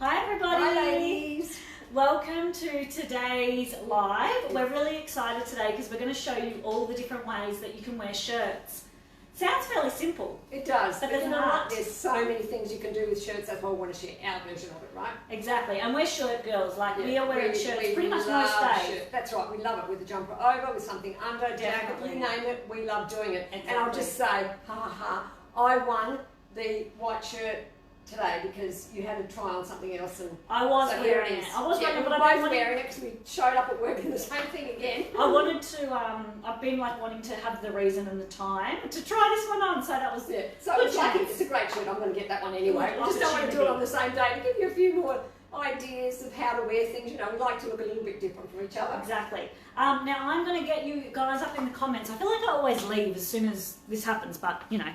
Hi everybody! Hi ladies! Welcome to today's live. We're really excited today because we're going to show you all the different ways that you can wear shirts. Sounds fairly simple. It does, but there's so many things you can do with shirts. That's why I want to share our version of it, right? Exactly, and we're shirt girls. We are wearing shirts pretty much most days. That's right, we love it with the jumper over, with something under, jacket, you name it, we love doing it. Exactly. And I'll just say, ha ha ha, I won the white shirt today because you had to try on something else, and I was wearing it. I was wearing it, but I both wearing it because we showed up at work in the same thing again. I wanted to. I've been wanting to have the reason and the time to try this one on, so that was So it's a great shirt. I'm going to get that one anyway. I just don't want to do it on the same day to give you a few more ideas of how to wear things. You know, we like to look a little bit different from each other. Exactly. Now I'm going to get you guys up in the comments. I feel like I always leave as soon as this happens, but you know.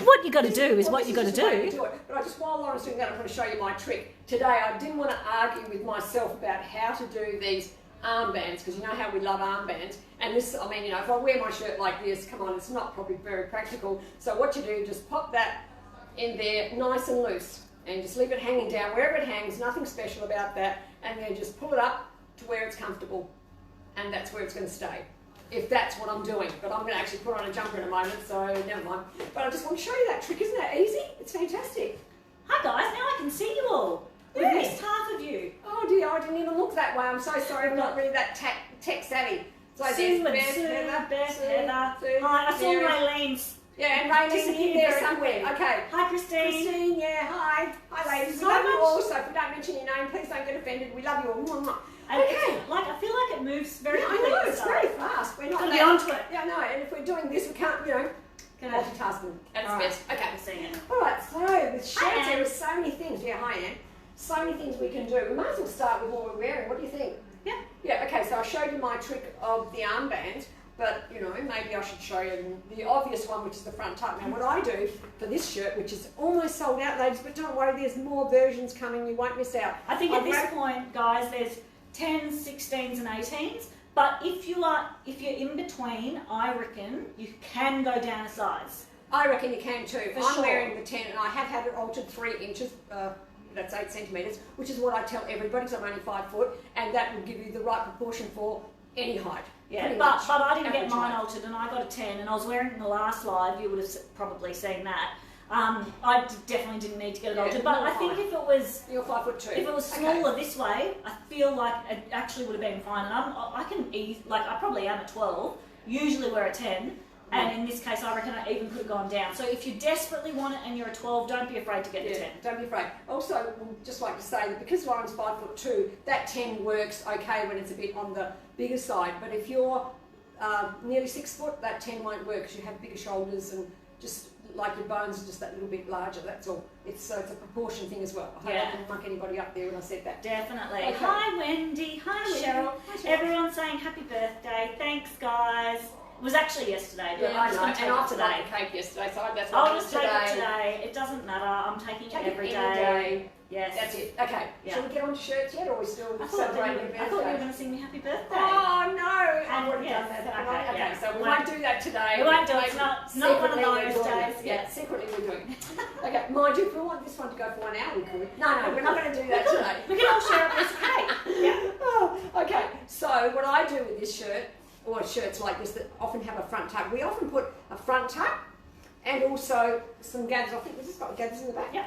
What you got to do is what you got to do. But while Lauren's doing that, I'm going to show you my trick. Today, I didn't want to argue with myself about how to do these armbands, because you know how we love armbands. And this, I mean, you know, if I wear my shirt like this, come on, it's not probably very practical. So what you do, just pop that in there nice and loose, and just leave it hanging down wherever it hangs. Nothing special about that. And then just pull it up to where it's comfortable, and that's where it's going to stay. If that's what I'm doing, but I'm going to actually put on a jumper in a moment, so never mind. But I just want to show you that trick. Isn't that easy? It's fantastic. Hi guys, now I can see you all. Yeah. We missed half of you. Oh dear, I didn't even look that way. I'm so sorry, I'm not really that tech savvy. So Sue, Beth, Heather. Sue, Hi, I saw Mary. Raylene's. Yeah, and Raylene's in there somewhere. Okay. Hi Christine. Christine, yeah, hi. Hi ladies. We love you all, so if we don't mention your name, please don't get offended. We love you all. Okay. I feel like it moves very quickly. I know, it's very fast. We're not going to be onto it. Yeah, no, and if we're doing this, we can't, you know, multitasking at its best. Okay. I'm seeing it. Alright, so with shirts there are so many things. Yeah, hi Anne. So many things we can do. We might as well start with what we're wearing. What do you think? Yeah. Yeah, okay, so I showed you my trick of the armband, but, you know, maybe I should show you the obvious one, which is the front tuck. Now, what I do for this shirt, which is almost sold out, ladies, but don't worry, there's more versions coming. You won't miss out. I think at this point, guys, there's 10s, 16s and 18s, but if you're in between, I reckon you can go down a size. I reckon you can too. I'm wearing the 10 and I have had it altered 3 inches, that's 8 centimetres, which is what I tell everybody because I'm only 5 foot, and that will give you the right proportion for any height. Yeah, but I didn't get mine altered, and I got a 10, and I was wearing it in the last live. You would have probably seen that. I definitely didn't need to get it altered, but I think if it was... You're 5 foot 2. If it was smaller this way, I feel like it actually would have been fine. And I probably am a 12, usually wear a 10, and in this case I reckon I even could have gone down. So if you desperately want it and you're a 12, don't be afraid to get the 10. Don't be afraid. Also, we'd just like to say that because Lauren's 5 foot 2, that 10 works okay when it's a bit on the bigger side, but if you're nearly 6 foot, that 10 won't work because you have bigger shoulders and just like your bones are just that little bit larger, that's all. It's a proportion thing as well. I hope I didn't muck anybody up there when I said that. Definitely. Okay. Hi Wendy, hi Cheryl. Everyone's saying happy birthday. Thanks guys. It was actually yesterday, but I'm just going to take it today. I cake yesterday, so that's I'll just take it today. It doesn't matter. I'm taking it every day. Yes. That's it. Okay. Yeah. Shall we get on to shirts yet, or are we still celebrating your birthday? I thought you were going to sing me happy birthday. Oh no! I've already done that. Okay, so we won't do that today. We won't do it. It's not one of those days. Yeah, secretly we're doing it. Okay, mind you, if we want this one to go for 1 hour, we could. No, we're not going to do that today. We can all share a piece of cake. Yeah. Oh, okay. So what I do with this shirt, or shirts like this that often have a front tuck, we often put a front tuck and also some gathers. I think this has got gathers in the back. Yeah.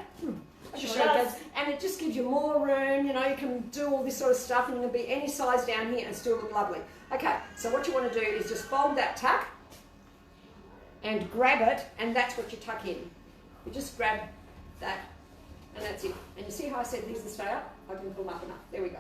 And it just gives you more room, you know, you can do all this sort of stuff and you can be any size down here and still look lovely. Okay, so what you want to do is just fold that tuck and grab it, and that's what you tuck in. You just grab that and that's it. And you see how I said these to stay up? I didn't pull them up enough. There we go.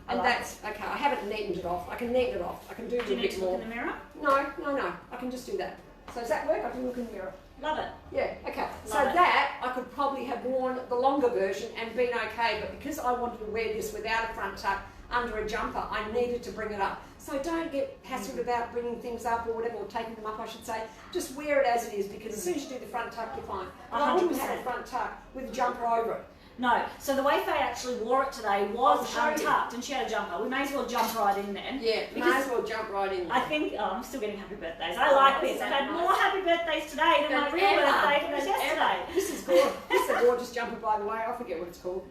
And that's, okay, I haven't neatened it off. I can neaten it off. I can do a little bit more. Do you need to look in the mirror? No. I can just do that. So does that work? I can look in the mirror. Love it. Yeah, okay. So that, I could probably have worn the longer version and been okay, but because I wanted to wear this without a front tuck under a jumper, I needed to bring it up. So don't get hassled about bringing things up or whatever, or taking them up, I should say. Just wear it as it is, because as soon as you do the front tuck, you're fine. But I wouldn't have a front tuck with a jumper over it. No. So the way Faye actually wore it today was untucked, and she had a jumper. We may as well jump right in there. Yeah, may as well jump right in there. I think, I'm still getting happy birthdays. I like this. I've had more happy birthdays today than my real birthday than yesterday. This is gorgeous. This is a gorgeous jumper, by the way. I forget what it's called.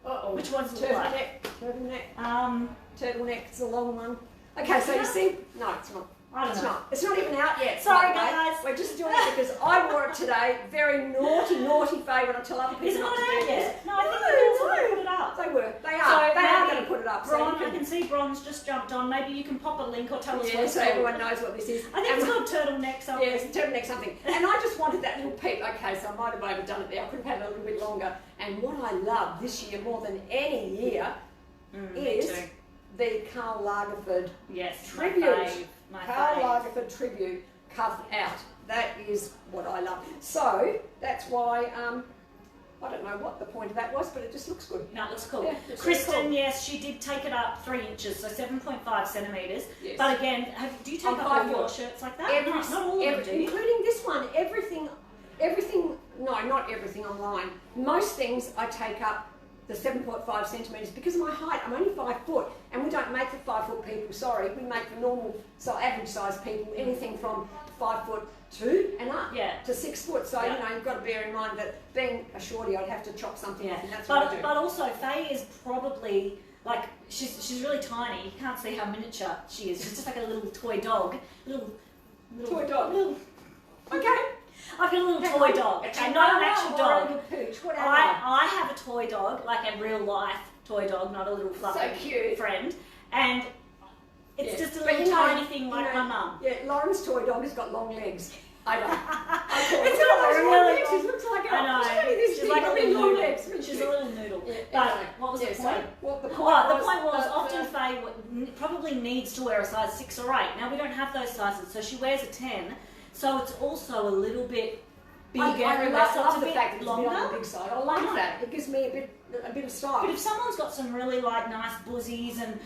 Uh-oh. Which one's it like? Turtleneck. Turtleneck, it's a long one. Okay, so you see, no, it's not. I don't know. It's not even out yet. Sorry, by the way. guys. We're just doing it because I wore it today. Very naughty Faye when I tell other people Is it not not to out do this. yet? No, I think they're going to put it up. They were. They So are. They are maybe going to put it up. Bron, So I can see Bron's just jumped on. Maybe you can pop a link or tell us what it's so called. everyone knows what this is. I think it's called turtleneck something. Yeah, it's turtleneck something. And I just wanted that little peep. Okay, so I might have overdone it there. I could have had it a little bit longer. And what I love this year more than any year is the Karl Lagerfeld tribute. My Karl fave. Lagerfeld tribute cuffed out. That is what I love. So that's why I don't know what the point of that was, but it just looks good. No, it looks cool. Yeah, it's Kristen, really cool. yes, she did take it up 3 inches, so 7.5 centimetres. Yes. But again, do you take On up 5 all your foot. shirts like that? Not all of them, do you? Including this one. Everything, no, not everything online. Most things I take up the 7.5 centimetres because of my height. I'm only 5 foot, and we don't make for 5 foot people, sorry. We make for normal, so average sized people, anything from 5'2" and up to 6 foot. So, you know, you've got to bear in mind that being a shorty, I'd have to chop something off, and that's what I do. But also, Faye is probably, like, she's really tiny. You can't see how miniature she is. She's just like a little toy dog. Little Toy dog? Little, Okay. like a little toy dog. Okay, not an actual dog. What I have a toy dog, like a real life toy dog, not a little fluffy So cute. friend. And it's just a But little tiny thing like my mum. Yeah, Lauren's toy dog has got long legs. I don't. It's got really long. She looks like I know. She's like a little noodle. She's a little noodle. Yeah, But anyway. what was the point? Well, the point was often Faye probably needs to wear a size 6 or 8. Now we don't have those sizes, so she wears a 10. So it's also a little bit bigger. I love the fact that it's longer. a bit on the big side. I love that. It gives me a bit of style. But if someone's got some really like nice bosoms and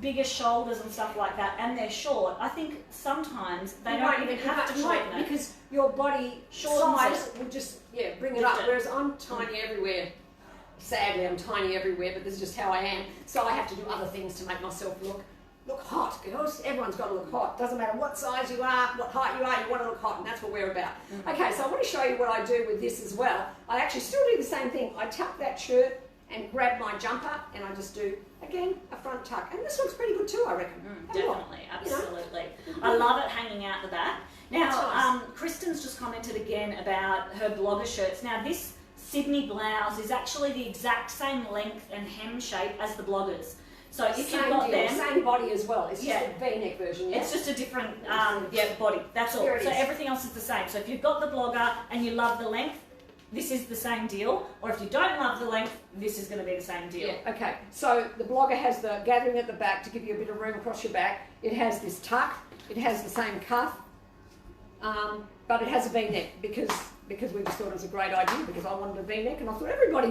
bigger shoulders and stuff like that, and they're short, I think sometimes they don't even have to shorten it. Because your body size will just bring it up. Whereas I'm tiny everywhere. Sadly, I'm tiny everywhere, but this is just how I am. So I have to do other things to make myself look hot, girls. Everyone's got to look hot. Doesn't matter what size you are, what height you are, you want to look hot, and that's what we're about. Okay, so I want to show you what I do with this as well. I actually still do the same thing. I tuck that shirt and grab my jumper, and I just do, again, a front tuck. And this looks pretty good too, I reckon. Definitely, absolutely. I love it hanging out the back. Now, nice. Kristen's just commented again about her blogger shirts. Now, this Sydney blouse is actually the exact same length and hem shape as the bloggers. So if you've got them, same body as well. It's just a V-neck version. It's just a different body. That's all. So everything else is the same. So if you've got the blogger and you love the length, this is the same deal. Or if you don't love the length, this is going to be the same deal. Yeah. Okay. So the blogger has the gathering at the back to give you a bit of room across your back. It has this tuck. It has the same cuff, but it has a V-neck because we just thought it was a great idea because I wanted a V-neck and I thought everybody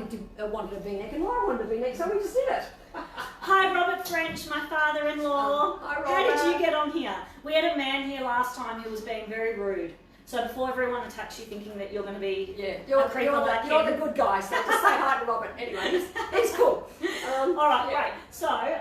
wanted a V-neck and I wanted a V-neck, so we just did it. Hi, Robert French, my father-in-law. Hi, Robert. How did you get on here? We had a man here last time who was being very rude. So before everyone attacks you thinking that you're going to be you're a creeper like you're him. the good guy, so just say hi to Robert. Anyway, he's cool. All right, great. So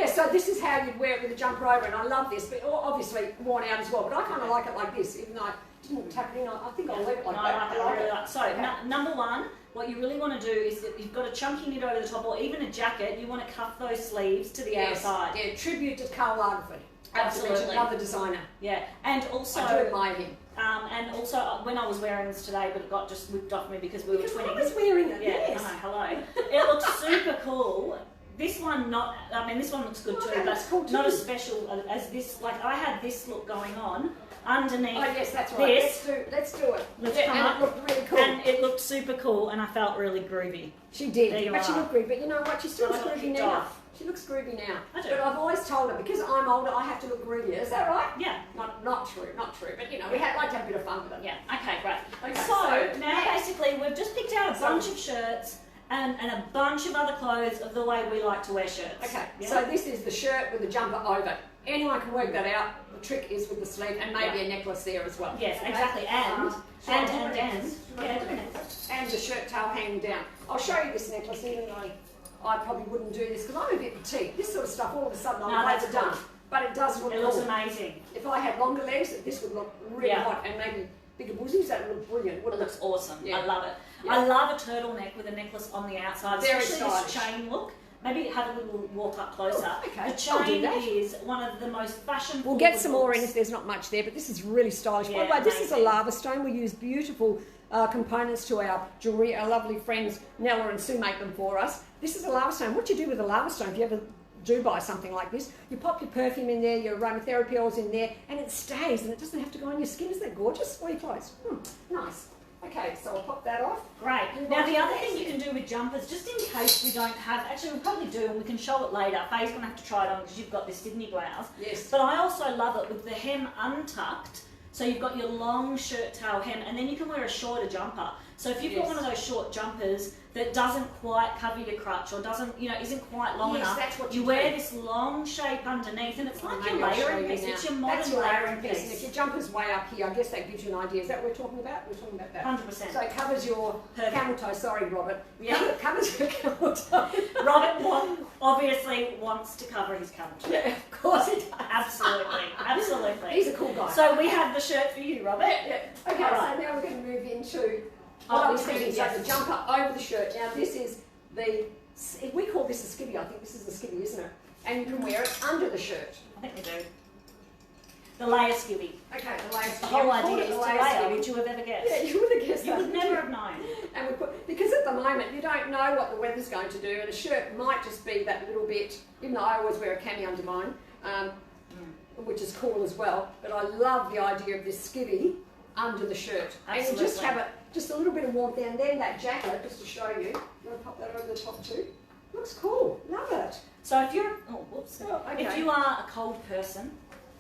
so this is how you'd wear it with a jumper over, and I love this, but obviously worn out as well. But I kind of like it like this, even though I didn't tuck it in. I think I'll leave it like that. I really like it. So number one, what you really want to do is that you've got a chunky knit over the top, or even a jacket. You want to cuff those sleeves to the outside. Yeah, tribute to Karl Lagerfeld. Absolutely, another designer. Yeah, and also I do admire him. And also when I was wearing this today, but it got just whipped off me because we were twinning. I was wearing it. Yeah, yes. I know. Hello. It looks super cool. This one this one looks good too, but cool too. not as special as this. Like I had this look going on underneath. Oh yes, that's right. This. Let's do it. Let's come and up. it looked really cool. And it looked super cool, and I felt really groovy. She did. There you but are. she looked groovy. But you know what? She still looks groovy now. off. She looks groovy now. I do. But I've always told her because I'm older, I have to look groovier. Is that right? Yeah. Not true. But you know, we like to have a bit of fun with it. Yeah. Okay. Great. Okay, So now basically we've just picked out a bunch of shirts. And a bunch of other clothes of the way we like to wear shirts. Okay, yeah? so this is the shirt with the jumper over. Anyone can work that out. The trick is with the sleeve and maybe a necklace there as well. Yes, okay? exactly. And the shirt tail hanging down. I'll show you this necklace even though I probably wouldn't do this because I'm a bit petite. This sort of stuff all of a sudden I'm overdone. But it does look cool. It looks amazing. If I had longer legs, this would look really hot and maybe bigger bosoms, that would look brilliant. It looks awesome. Yeah. I love it. I love a turtleneck with a necklace on the outside, Very especially stylish. this chain look. Maybe have a little walk up closer. Oh, okay. The I'll do chain that. is one of the most fashion. We'll get some more in if there's not much there, but this is really stylish. By Yeah, the way, this is a amazing. lava stone. We use beautiful components to our jewellery. Our lovely friends Nella and Sue make them for us. This is a lava stone. What you do with a lava stone, if you ever do buy something like this, you pop your perfume in there, your aromatherapy oils in there, and it stays, and it doesn't have to go on your skin. Isn't that gorgeous? Or your clothes. Nice. Okay, so I'll pop that off. Great. Now the other thing you can do with jumpers, just in case we don't have, actually we probably do and we can show it later. Faye's going to have to try it on because you've got this Sydney blouse. Yes. But I also love it with the hem untucked. So you've got your long shirt tail hem and then you can wear a shorter jumper. So if you've got one of those short jumpers that doesn't quite cover your crutch or doesn't, isn't quite long enough, that's what you wear this long shape underneath and it's like your layering piece. It's your modern that's your layering piece. And if piece. your jumper's way up here, I guess that gives you an idea. Is that what we're talking about? We're talking about that. 100%. So it covers your camel toe. Sorry, Robert. Yeah. It covers your camel toe. Robert obviously wants to cover his camel toe. Yeah, of course he does. Absolutely, absolutely. He's a cool guy. So we have the shirt for you, Robert. Yeah. Okay, Alright. so now we're going to move into what I was thinking. yes. So the jumper over the shirt. Now this is we call this a skivvy. I think this is a skivvy, isn't it? And you can wear it under the shirt. I think we do. The layer skivvy. Okay, the layer. The whole idea is to layer. Would you have ever guessed? Yeah, you would have guessed You that. would never have known. And because at the moment you don't know what the weather's going to do, and a shirt might just be that little bit. Even though I always wear a cami under mine, which is cool as well. But I love the idea of this skivvy under the shirt, Absolutely. and you just have it just a little bit of warmth there. And then that jacket, just to show you, you want to pop that over the top too. Looks cool. Love it. So if you're, okay. if you are a cold person,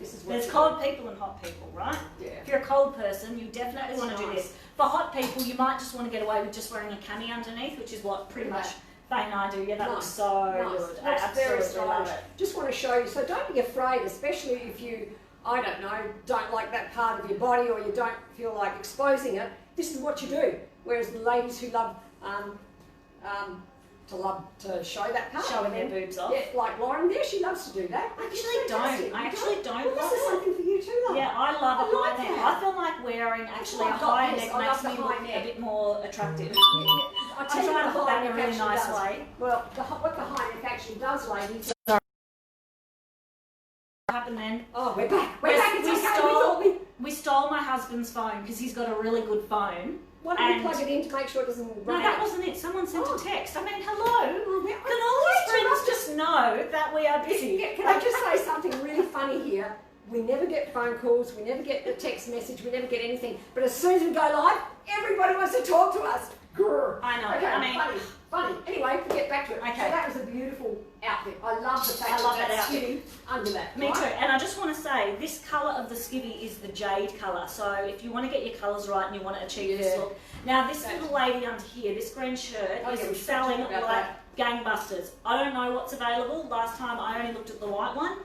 This is what there's you cold people and hot people, right? Yeah. If you're a cold person, you definitely That's want to do nice. this. For hot people, you might just want to get away with just wearing a cami underneath, which is what pretty much Faye and I do. Yeah, that looks so good. I Looks very absolutely love stylish. it. Just want to show you. So don't be afraid, especially if you, I don't know, don't like that part of your body or you don't feel like exposing it. This is what you do. Whereas the ladies who love to show that part, Showing their boobs off. Yeah, like Lauren there, she loves to do that. I actually don't Well, love this is it. something for you too, love. Yeah, I love it I like high neck. that. I feel like wearing actually a I've got high this. neck I makes love the me high look neck. a bit more attractive. I I'm tell you trying to what put that in a the high really neck nice actually does. way. Well, what the high neck actually does, ladies. What happened then? Oh, we're back. We're Yes, back. It's we okay. stole- We stole my husband's phone because he's got a really good phone. Why don't we And- plug it in to make sure it doesn't No, run that out? wasn't it. Someone sent Oh. a text. I mean, hello. Oh, Can all his friends just know that we are busy? Can I just say something really funny here? We never get phone calls, we never get a text message, we never get anything. But as soon as we go live, everybody wants to talk to us. Grr. I know. Okay, I mean, funny. Anyway, we get back to it. Okay. So that was a beautiful outfit. I love the fact I love that that's outfit. skinny under that. me right? too. And I just want to say, this colour of the skivvy is the jade colour. So if you want to get your colours right and you want to achieve this Yeah. look. Now, this That's- little lady under here, this green shirt, Oh, yeah, we is should selling talk about like gangbusters. I don't know what's available. Last time I only looked at the white one.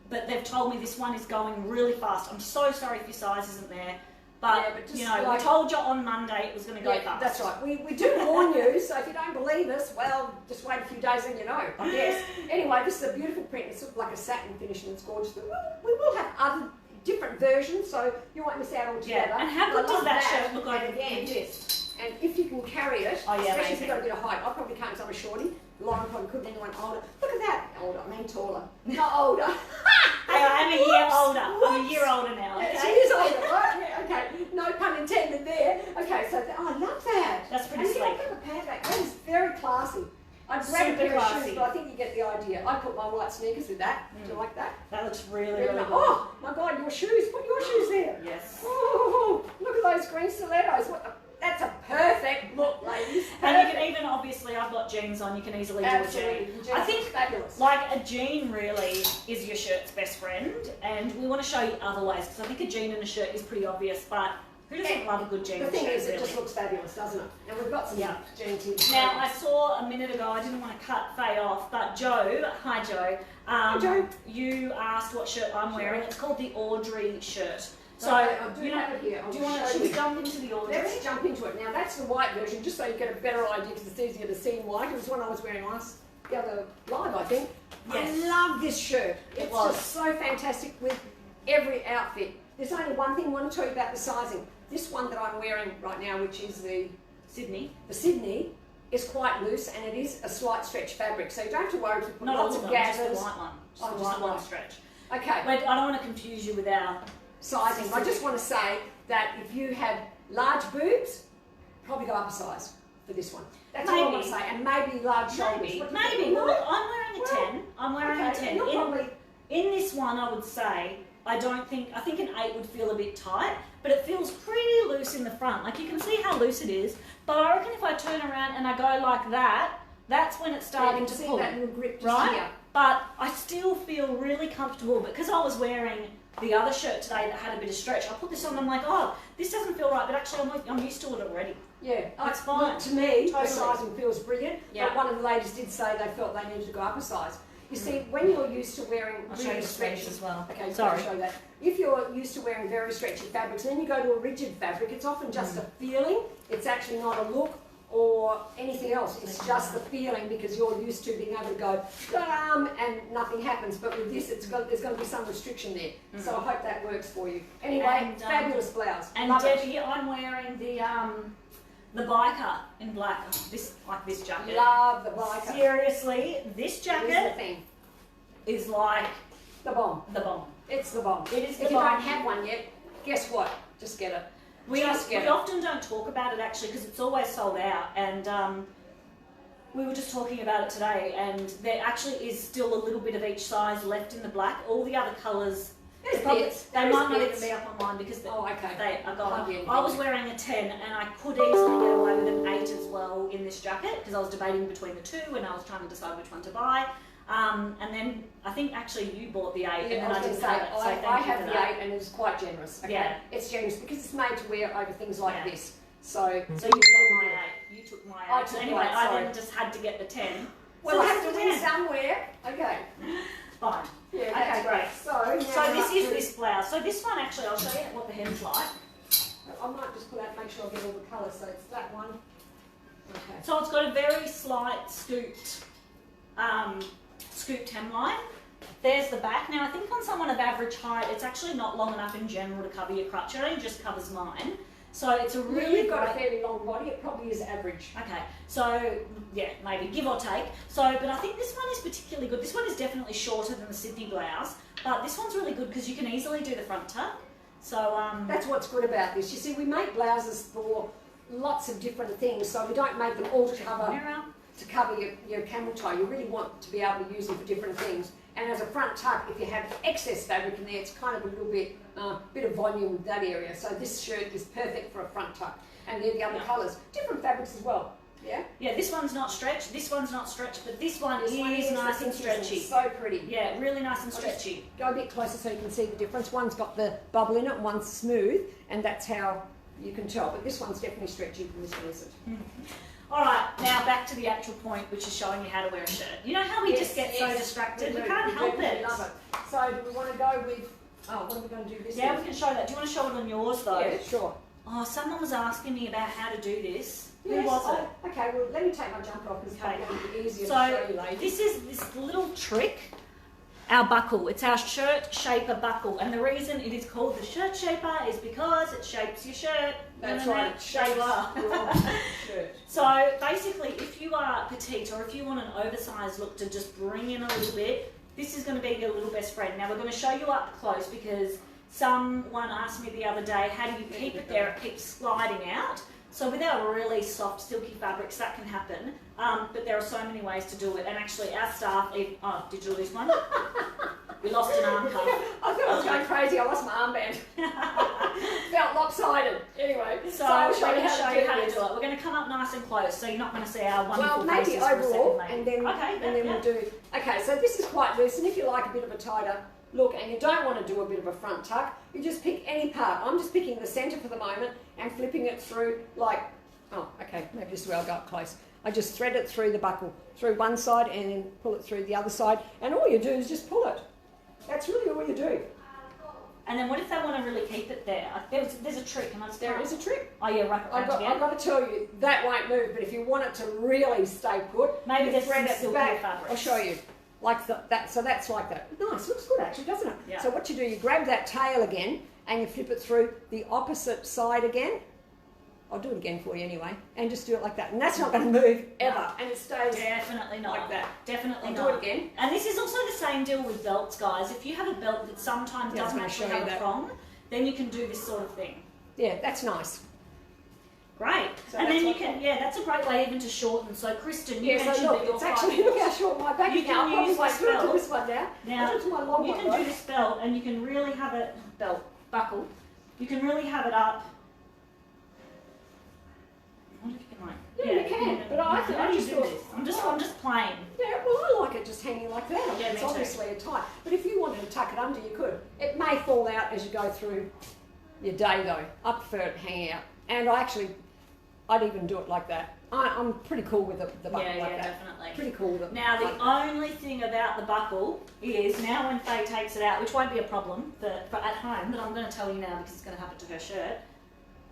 But they've told me this one is going really fast. I'm so sorry if your size isn't there. But, Yeah, but just you know, like- we told you on Monday it was going to go Yeah, fast. that's right. We do warn you, so if you don't believe us, well, just wait a few days and you know, I guess. Anyway, this is a beautiful print. It's sort of like a satin finish and it's gorgeous. But we will have other different versions, so you won't miss out altogether. Yeah, and how good I does love that shirt look and over again, this? and if you can carry it, Oh, yeah, especially if you've got a amazing. bit of height, I probably can't because I'm a shorty. Lauren probably couldn't, anyone older. Look at that. Older, I mean taller. Not older. Hey, I'm a year Whoops, older. I'm a whoops. year older now, Yeah, she okay? is older, right? Yeah, okay. No pun intended there. Okay, so I love that. That's pretty and sleek. I've got the pant back. That is very classy. I'd grab a Super pair of classy. shoes, but I think you get the idea. I put my white sneakers with that. Do you like that? That looks really, Really really nice. good. Oh my God, your shoes. Put your shoes there. Yes. Oh, look at those green stilettos. That's a perfect look, ladies. And you Perfect. can even, obviously, I've got jeans on, you can easily do a Absolutely. jean. Jeans I are think, fabulous. like, a jean really is your shirt's best friend, and we want to show you other ways, because I think a jean and a shirt is pretty obvious, but who doesn't love a good jean The and thing shirt, is, it really? just looks fabulous, doesn't it? And we've got some Yeah. jeans here. Now, I saw a minute ago, I didn't want to cut Faye off, but Joe, hi Joe, Joe. you asked what shirt I'm wearing. It's called the Audrey shirt. So, I do you know, have it here. I'll do you want show to, should we you. jump into the Audrey? Let's jump into it. Now that's the white version, just so you get a better idea because it's easier to see in white. It was one I was wearing the other live, I think. Yes. I love this shirt. It's was. just so fantastic with every outfit. There's only one thing I want to tell you about the sizing. This one that I'm wearing right now, which is the Sydney. The Sydney is quite loose and it is a slight stretch fabric, so you don't have to worry if you put Not lots all of of them, just gathers. the white one. Just, Oh, just the one right. stretch. Okay, But I don't want to confuse you with our sizing. I just want to say that if you have large boobs, probably go up a size for this one. That's all I want to say. And maybe large shoulders. Maybe. Well, look, I'm wearing a 10. I'm wearing a 10. Probably... In this one, I would say, I think an 8 would feel a bit tight, but it feels pretty loose in the front. Like, you can see how loose it is, but I reckon if I turn around and I go like that, that's when it's starting to pull. That little grip just right? here. But I still feel really comfortable because I was wearing the other shirt today that had a bit of stretch. I put this on and I'm like, oh, this doesn't feel right, but actually I'm used to it already. Yeah, it's fine. Look, to me, Totally. the sizing feels brilliant, Yeah. but one of the ladies did say they felt they needed to go up a size. You see, when you're used to wearing I'll show really you the stretchy... sleeves as well. Okay, Sorry. I'll show that. If you're used to wearing very stretchy fabrics, then you go to a rigid fabric, it's often just a feeling. It's actually not a look or anything else. It's just the feeling because you're used to being able to go and nothing happens. But with this, there's going to be some restriction there. So I hope that works for you. Anyway, And, fabulous blouse. And Love it. Debbie, I'm wearing the biker in black. This jacket. Love the biker. Seriously, this Here's the jacket thing. is like The bomb. the bomb. It's the bomb. It is the If you bomb. don't have one yet, guess what? Just get it. We Just get it. often don't talk about it actually because it's always sold out, and we were just talking about it today, and there actually is still a little bit of each size left in the black. All the other colours, There's probably- bits. they There's might not bits. even be up online because Oh, okay. they are gone. Hardly anything. I was wearing a 10 and I could easily get away with an 8 as well in this jacket because I was debating between the two and I was trying to decide which one to buy. And then I think actually you bought the 8 and then I didn't say, have it. So thank I you have for the that. 8 and it's quite generous. Okay? Yeah. It's generous because it's made to wear over things like Yeah. this. So So you got my 8. You took my 8. I So took anyway, mine, I sorry. then just had to get the 10. well, So I this have is to the win 10. somewhere. Okay. Fine. Yeah. Okay, That's great. So, So this is this blouse. So this one actually, I'll show you what the hem's like. I might just pull out, make sure I get all the colours. So it's that one. Okay. So it's got a very slight scooped hemline. There's the back. Now I think on someone of average height, it's actually not long enough in general to cover your crutch. It only just covers mine. So it's a really You've got a great... fairly long body. It probably is average. Okay, so yeah, maybe give or take. So, but I think this one is particularly good. This one is definitely shorter than the Sydney blouse, but this one's really good because you can easily do the front tuck. So That's what's good about this. You see, we make blouses for lots of different things, so we don't make them all to cover your camel toe. You really want to be able to use them for different things. And as a front tuck, if you have excess fabric in there, it's kind of a little bit of volume with that area. So this shirt is perfect for a front tuck. And they're the other colours. Different fabrics as well. Yeah? Yeah, this one's not stretched, this one's not stretched, but this one is nice and stretchy. So pretty. Yeah, really nice and stretchy. Go a bit closer so you can see the difference. One's got the bubble in it, one's smooth, and that's how you can tell. But this one's definitely stretchy and this one isn't. All right, now back to the actual point, which is showing you how to wear a shirt. You know how we just get so distracted? We can't help it. We love it. So do we want to go with, what are we going to do this Yeah, with? we can show that. Do you want to show it on yours though? Yeah, sure. Oh, someone was asking me about how to do this. Yes, Who was it? Okay, well, let me take my jumper off because Okay. it's going to be easier to So show you later. this is this little trick, our buckle. It's our shirt shaper buckle, and the reason it is called the shirt shaper is because it shapes your shirt. That's You know right, that? it shapes your shirt. So basically, if you are petite or if you want an oversized look to just bring in a little bit, this is going to be your little best friend. Now we're going to show you up close because someone asked me the other day, how do you keep it there? It keeps sliding out. So with our really soft, silky fabrics, that can happen. But there are so many ways to do it. And actually, our staff, oh, did you lose one? We lost an arm cuff. I thought I was going crazy. I lost my armband. Felt lopsided. Anyway, So I'll we're going to show you how to this. do it. We're going to come up nice and close, so you're not going to see our wonderful Well, maybe faces for a overall, second, and maybe. then, Okay, and then we'll do. Okay, so this is quite loose, and if you like a bit of a tighter look, and you don't want to do a bit of a front tuck, you just pick any part. I'm just picking the centre for the moment and flipping it through like. Oh, okay, maybe this is where I'll go up close. I just thread it through the buckle, through one side, and then pull it through the other side, and all you do is just pull it. That's really all you do. And then what if they want to really keep it there? There's a trick, and There is a trick. Oh yeah, wrap it around again. I've got to tell you, that won't move, but if you want it to really stay put, Maybe you there's thread some it silkier back. fabrics. I'll show you. Like that, so that's like that. Nice, looks good actually, doesn't it? Yeah. So what you do, you grab that tail again, and you flip it through the opposite side again. I'll do it again for you anyway, and just do it like that. And that's not going to move ever, No. and it stays Definitely not. like that. Definitely I'll not. do it again. And this is also the same deal with belts, guys. If you have a belt that sometimes Yeah, I was doesn't gonna actually show you have a that. prong, then you can do this sort of thing. Yeah, that's nice. Great. So and that's then you what- can, yeah, that's a great way even to shorten. So, Kristen, you Yeah, mentioned so look, that you're it's 5 actually, foot. look how short my back You is can now. I probably use won't this do it to belt. this one now. Now, I'll do it to my long you one, can do right? this belt and you can really have it, buckle, you can really have it up. I wonder if you can like, Yeah, you can, but I think how I do you just do thought- this? I'm just playing. Yeah, well, I like it just hanging like that. Yeah, me It's too. obviously a tight. But if you wanted to tuck it under, you could. It may fall out as you go through your day, though. I prefer it hanging out. And I'd even do it like that. I'm pretty cool with the buckle Yeah, like yeah, that. definitely. Pretty cool with it. Now, the like that. only thing about the buckle is now when Faye takes it out, which won't be a problem for at home, but I'm going to tell you now because it's going to happen to her shirt.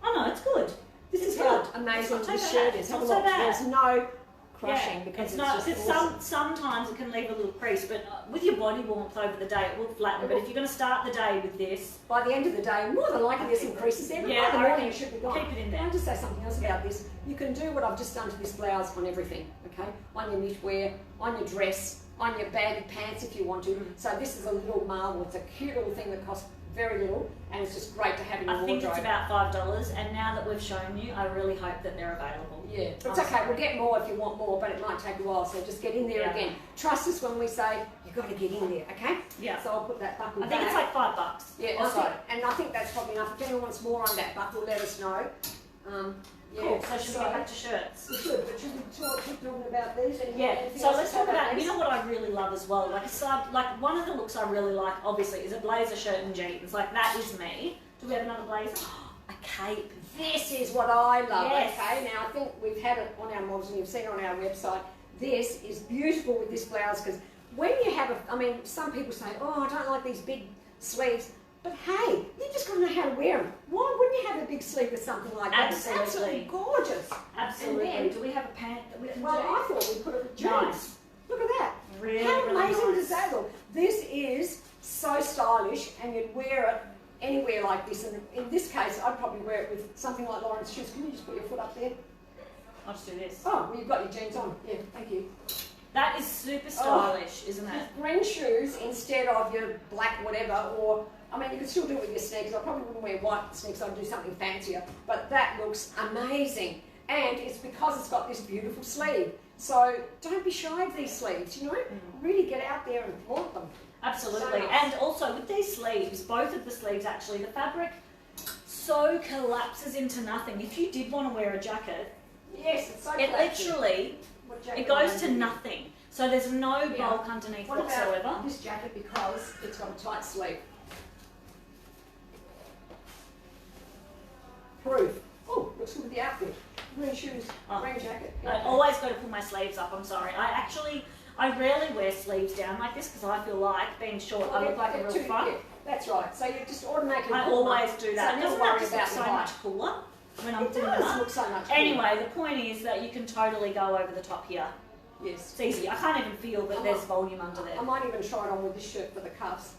Oh no, it's good. This is It's how good. amazing It's not this too shirt bad. is. It's Have a not so look. bad. There's no crushing Yeah, because it's it's not. just Because awesome. sometimes it can leave a little crease, but with your body warmth over the day, it will flatten. But if you're going to start the day with this, By the end of the day, more than likely there's some creases there, but Yeah, by the I morning reckon it should be gone. keep it in Can I there. just say something else about this? You can do what I've just done to this blouse on everything, okay? On your knitwear, on your dress, on your baggy pants if you want to. So this is a little marvel. It's a cute little thing that costs very little, and it's just great to have in your I think wardrobe. it's about $5. And now that we've shown you, I really hope that they're available. Yeah, it's I'm okay. sorry. We'll get more if you want more, but it might take a while. So just get in there Yeah. again. Trust us when we say you've got to get in there, okay? Yeah. So I'll put that buckle I think it's back. like $5. Yeah, and I think that's probably enough. If anyone wants more on that buckle, let us know. Yeah. Cool. So should we get back to shirts? We should, but should we keep talking about these? Yeah, Anything so else let's to talk say about, these? you know what I really love as well, like one of the looks I really like, obviously, is a blazer, shirt and jeans, like that is me. Do we have another blazer? A cape. This is what I love, Yes. okay? Now, I think we've had it on our models and you've seen it on our website. This is beautiful with this blouse because when you have some people say, oh, I don't like these big sleeves. But hey, you just got to know how to wear them. Why wouldn't you have a big sleeve with something like that? It's Absolutely. absolutely gorgeous. Absolutely. And then, Do we have a pant that we can well, do? I thought we put it with jeans. Nice. Look at that. Really, How really amazing nice. does that look? This is so stylish, and you'd wear it anywhere like this. And in this case, I'd probably wear it with something like Lauren's shoes. Can you just put your foot up there? I'll just do this. Oh, well, you've got your jeans on. Yeah, thank you. That is super stylish, isn't it? With green shoes instead of your black whatever, or you could still do it with your sneakers. I probably wouldn't wear white sneakers. I'd do something fancier. But that looks amazing, and it's because it's got this beautiful sleeve. So don't be shy of these sleeves. Really get out there and flaunt them. Absolutely. So nice. And also with these sleeves, both of the sleeves actually, the fabric so collapses into nothing. If you did want to wear a jacket, Yes, it's so. it collapsing. literally, What jacket it goes am I to doing? nothing. So there's no Yeah. bulk underneath What whatsoever. about this jacket because it's got a tight sleeve? Proof. Oh, looks good with the outfit. Green shoes, Oh. green jacket. I always got to pull my sleeves up, I'm sorry. I rarely wear sleeves down like this because I feel like being short, I look like a real fuck. Yeah, that's right. So you just automatically. I pull them always up. do that. So Doesn't never that worry just look about so the height. much cooler when I'm It doing does that? look so much cooler. Anyway, the point is that you can totally go over the top here. Yes. It's easy. I can't even feel that there's volume under there. I might even try it on with this shirt for the cuffs.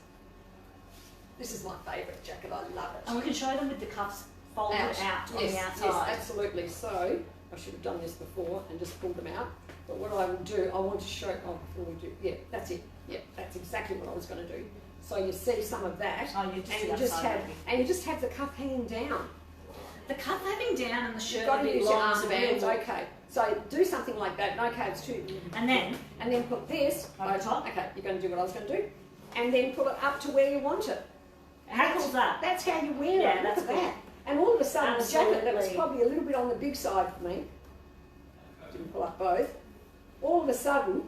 This is my favourite jacket. I love it. And we can show them with the cuffs folded out on the Yes, outside. absolutely. So I should have done this before and just pulled them out. But what I will do, I want to show. Oh, before we do, yeah, that's it. Yeah, that's exactly what I was going to do. So you see some of that, Oh, you just and see you that just side, have, maybe. and you just have the cuff hanging down. The cuff having down and the shirt You've got a to bit use your long is a real armbands. look. Okay, so do something like that. No caves too. And then put this Over top. Okay, you're going to do what I was going to do, and then pull it up to where you want it. how cool is that? That's how you wear Yeah, it. that's Look at cool. that. And all of a sudden, the jacket that was Absolutely. probably a little bit on the big side for me, didn't pull up both, all of a sudden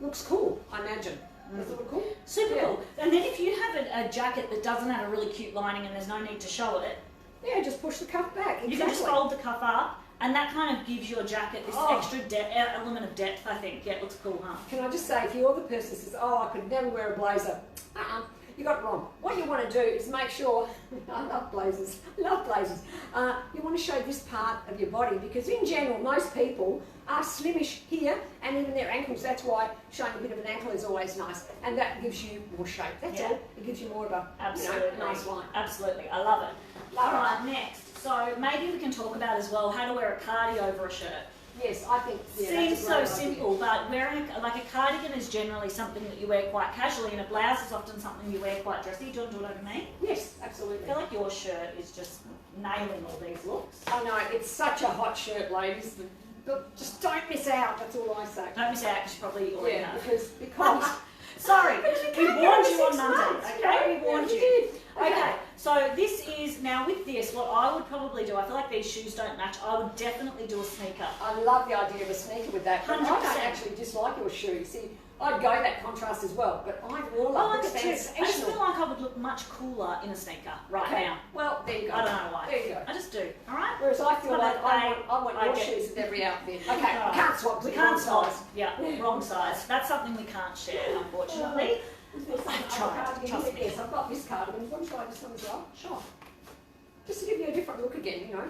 looks cool, I imagine. Does it look cool? Super Yeah. cool. And then if you have a jacket that doesn't have a really cute lining and there's no need to show it, Yeah, just push the cuff back. Exactly. you can just fold the cuff up and that kind of gives your jacket this Oh. extra element of depth, I think. Yeah, it looks cool, huh? Can I just say, if you're the person that says, oh, I could never wear a blazer, you got it wrong. What you want to do is make sure, I love blazers, you want to show this part of your body because in general, most people are slimmish here and even their ankles. That's why showing a bit of an ankle is always nice and that gives you more shape. That's Yeah. all. It gives you more of a Absolutely. nice line. Absolutely. I love it. Love All it. right, next. So maybe we can talk about as well how to wear a cardi over a shirt. Yes, I think Seems so simple, but wearing like a cardigan is generally something that you wear quite casually, and a blouse is often something you wear quite dressy. Do you want to do it over me? Yes, absolutely. I feel like your shirt is just nailing all these looks. I know, it's such a hot shirt, ladies. But just don't miss out, that's all I say. Don't miss out because you probably already have. Because sorry, we warned you on 6 Monday. months, Okay, we warned you. did. Okay, so this is, now with this, what I would probably do, I feel like these shoes don't match, I would definitely do a sneaker. I love the idea of a sneaker with that. But I 100%. don't actually dislike your shoe. See, I'd go that contrast as well, but I will I love like the it too. I just feel sensational. like I would look much cooler in a sneaker right Okay, now. well, there you go. I don't know why. There you go. I just do, alright? Whereas I feel It's like my I want your get- shoes with every outfit. Okay, Alright. we can't swap. We to can't one stop. size. Yeah, wrong size. That's something we can't share, unfortunately. Is there some I've other tried, cardigan trust here? me. Yes, I've got this cardigan. You want to try this one as well? Sure. Just to give you a different look again, you know.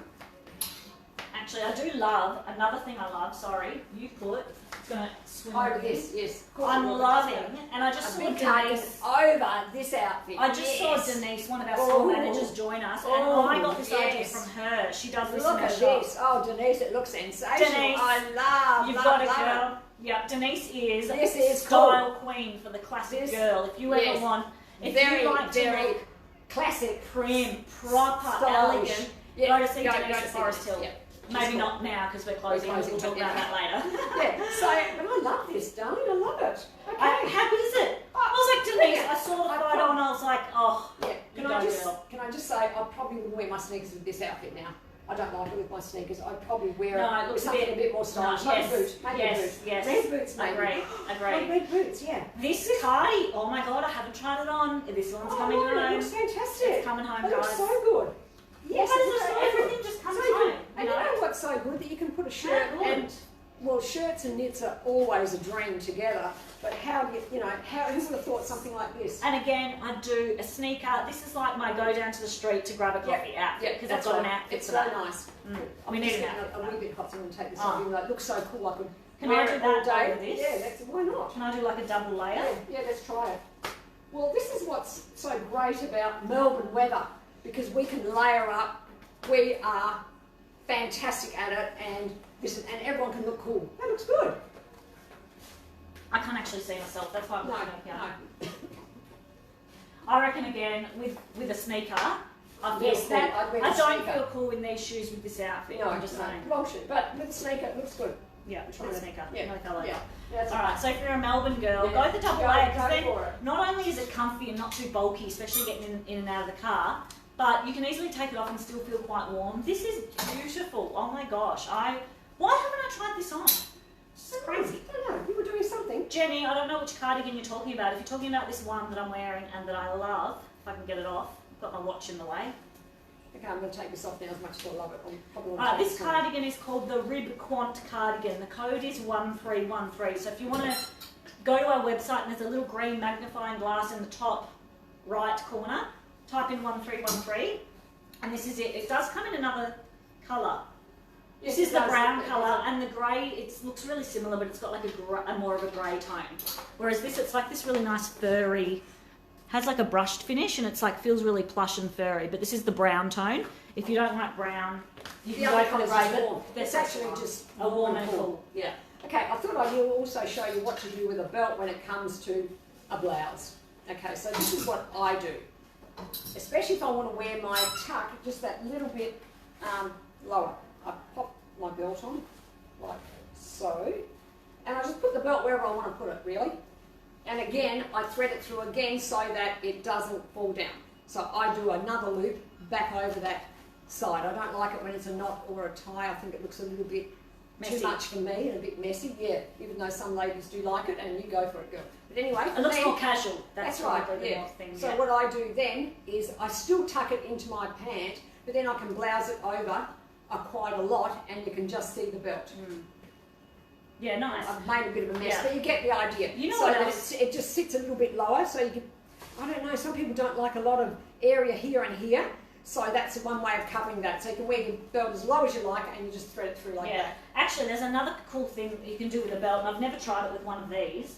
Actually, I do love, another thing I love, sorry, you put, it's going to swim Oh, over yes, yes. Of course I'm it will, loving, but just and I just a saw big cardigan Denise. over this outfit. I just yes. saw Denise, one of our store Oh. managers, join us, and Oh, I got this idea yes. from her. She does this Look in her at shop. this. Oh, Denise, it looks sensational. Denise, I You've love got a it. girl. Yeah, Denise is This is style queen for the classic This- girl. If you ever yes. want, if Very, you like to very look classic, prim, proper, stylish. elegant, Yeah, go to see go Denise to at see Forest this. Hill. Yeah. Maybe Just not now because we're closing. closing, We'll talk but about yeah. that later. Yeah, so, but I love this, darling. I love it. Okay. How good is it? I was like, Denise, I saw the photo and I was like, oh, Yeah. you Can go, I just girl. say I probably wouldn't wear my sneakers with this outfit now. I don't like it with my sneakers. I'd probably wear No, it it with looks a something bit- a bit more stylish. no, Like yes, a boot. Maybe a yes, boot. yes. Red boots, maybe. Agree, agree. Like red boots, yeah. This cardi, oh my god, I haven't tried it on. This one's coming no, it home. looks fantastic. It's coming home, It looks guys. so good. Yes, Well, it looks just- so good. everything just comes So you home, can- And you you know? know what's so good? That you can put a shirt How good. and, well, shirts and knits are always a dream together. But how do you know, who would have thought something like this? And again, I do a sneaker. This is like my go down to the street to grab a coffee outfit because I've got an outfit It's for so that. nice. We need an getting outfit for a that. wee bit hot, so I'm going to take this Oh. off. Even though it looks so cool, I could Can wear I do it all that day. over this? Yeah, why not? Can I do like a double layer? Yeah, let's try it. Well, this is what's so great about Melbourne weather, because we can layer up. We are fantastic at it, and everyone can look cool. That looks good. I can't actually see myself. That's why I'm No, looking up here. no. I reckon again with a sneaker, I feel Yes, that I'd wear I the don't sneaker. feel cool in these shoes with this outfit. I'm just saying. Long shoe, but with the sneaker, it looks good. Yeah, Try with a it. sneaker. Yeah, No colour. yeah. That's All right. So if you're a Melbourne girl, Yeah. go with the double Go- layer go because then for it. not only is it comfy and not too bulky, especially getting in and out of the car, but you can easily take it off and still feel quite warm. This is beautiful. Oh my gosh! Why haven't I tried this on? This is crazy. I don't know. You were doing something. Jenny, I don't know which cardigan you're talking about. If you're talking about this one that I'm wearing and that I love, if I can get it off, I've got my watch in the way. Okay, I'm going to take this off now as much as I love it. I'm probably going to Alright, take this one. cardigan is called the Rib Quant cardigan. The code is 1313. So if you want to go to our website and there's a little green magnifying glass in the top right corner, type in 1313 and this is it. It does come in another colour. Yes, This is it the does. brown It colour, does. and the grey, it looks really similar, but it's got like a more of a grey tone. Whereas this, it's like this really nice furry, has like a brushed finish, and it's like feels really plush and furry. But this is the brown tone. If you don't like brown, you The can other go for the colours grey. is warm. But It's actually just a warm and cool. Yeah. Okay, I thought I will also show you what to do with a belt when it comes to a blouse. Okay, so this is what I do. Especially if I want to wear my tuck just that little bit lower. I pop my belt on, like so. And I just put the belt wherever I want to put it, really. And again, I thread it through again so that it doesn't fall down. So I do another loop back over that side. I don't like it when it's a knot or a tie. I think it looks a little bit Messy. too much for me and a bit messy. Yeah, even though some ladies do like it, and you go for it, girl. But anyway, It looks then- more casual. that's right, probably the yeah. more thing. So yeah. what I do then is I still tuck it into my pant, but then I can blouse it over quite a lot, and you can just see the belt. Yeah, nice. I've made a bit of a mess, Yeah. but you get the idea. You know so what that else? it just sits a little bit lower, so you can, I don't know, some people don't like a lot of area here and here, so that's one way of covering that. So you can wear your belt as low as you like, and you just thread it through like Yeah, that. actually, there's another cool thing that you can do with a belt, and I've never tried it with one of these.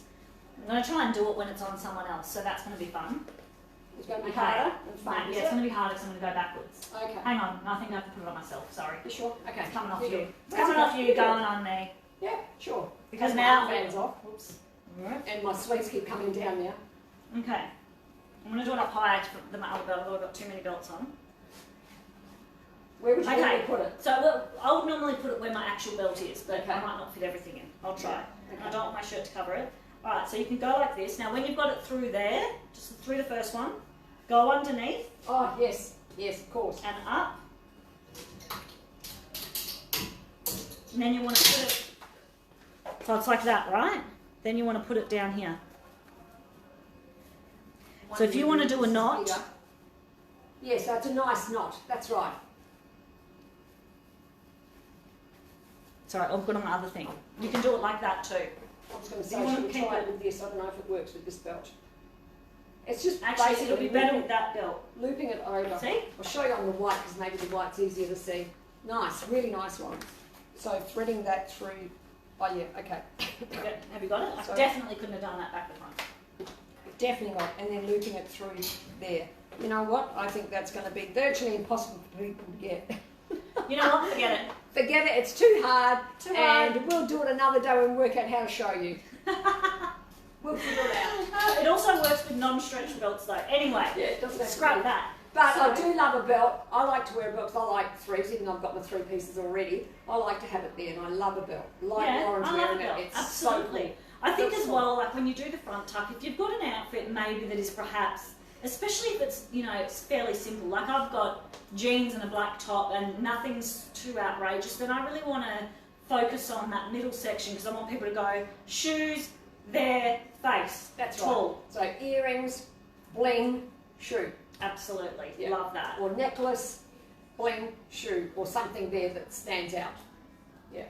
I'm going to try and do it when it's on someone else, so that's going to be fun. It's going to be Okay. harder and fun. Right, yeah, it's going to be harder because I'm going to go backwards. Okay. Hang on, I think I have to put it on myself. Sorry. You sure? Okay. It's coming off You you. do. It's coming off you, going on me. Yeah, sure. Because Take now. my armbands off. Oops. Alright. And my sleeves keep coming down now. Okay. I'm going to do it up higher to the other belt. I've got too many belts on. Where would you Okay. normally put it? So I would normally put it where my actual belt is, but Okay. I might not fit everything in. I'll try. Yeah, okay. I don't want my shirt to cover it. Alright, so you can go like this. Now when you've got it through there, just through the first one, go underneath Oh, yes. Yes, of course. and up. And then you want to put it, so it's like that, right? Then you want to put it down here. So if you want to do a knot, Bigger. Yeah, so it's a nice knot. That's right. sorry, I've got on the other thing. You can do it like that too. I was going to You say, want should to we keep try it- it with this? I don't know if it works with this belt. It's just Actually, basically it'll be better with that belt. looping it over. See? I'll show you on the white because maybe the white's easier to see. Nice, really nice one. So threading that through. Oh yeah, okay. Have you got it? I So- definitely couldn't have done that back the front. Definitely not. And then looping it through there. You know what? I think that's going to be virtually impossible for people to get. You know what? Forget it. Forget it. It's too hard. Too hard. And we'll do it another day and work out how to show you. We'll figure it out. It also works with non-stretch belts though. Anyway, Yeah, it doesn't have to scrap be. that. But So- I do love a belt. I like to wear a belt because I like threes, even though I've got my 3 pieces already. I like to have it there, and I love a belt. Like Yeah, Lauren's I love wearing a it. belt. It's Absolutely. so cool. I think That's as well, like when you do the front tuck, if you've got an outfit maybe that is perhaps, especially if it's, you know, it's fairly simple, like I've got jeans and a black top and nothing's too outrageous, then I really want to focus on that middle section because I want people to go shoes, their face. That's tall. right. So earrings, bling, shoe. Absolutely. Yeah. Love that. Or necklace, bling, shoe, or something there that stands out. Yeah.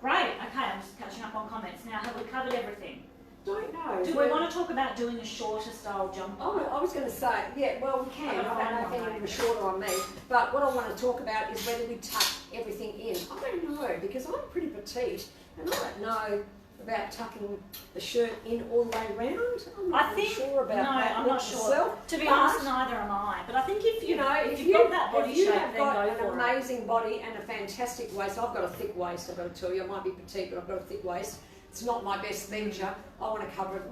Great. Okay, I'm just catching up on comments. Now, have we covered everything? Don't know. Do we want to talk about doing a shorter style jumper? Oh, I was going to say, yeah, well, we can. I I've got don't know if one any on of them are shorter on me. But what I want to talk about is whether we tuck everything in. I don't know, because I'm pretty petite, and I don't know about tucking the shirt in all the way round. I'm not I really think sure about no, that I'm not myself. sure. To be But, honest, neither am I. But I think if you know, if you've got that body if you shape, have then got go an for it. amazing body and a fantastic waist, I've got a thick waist, I've got to tell you. I might be petite, but I've got a thick waist. It's not my best feature. I want to cover it.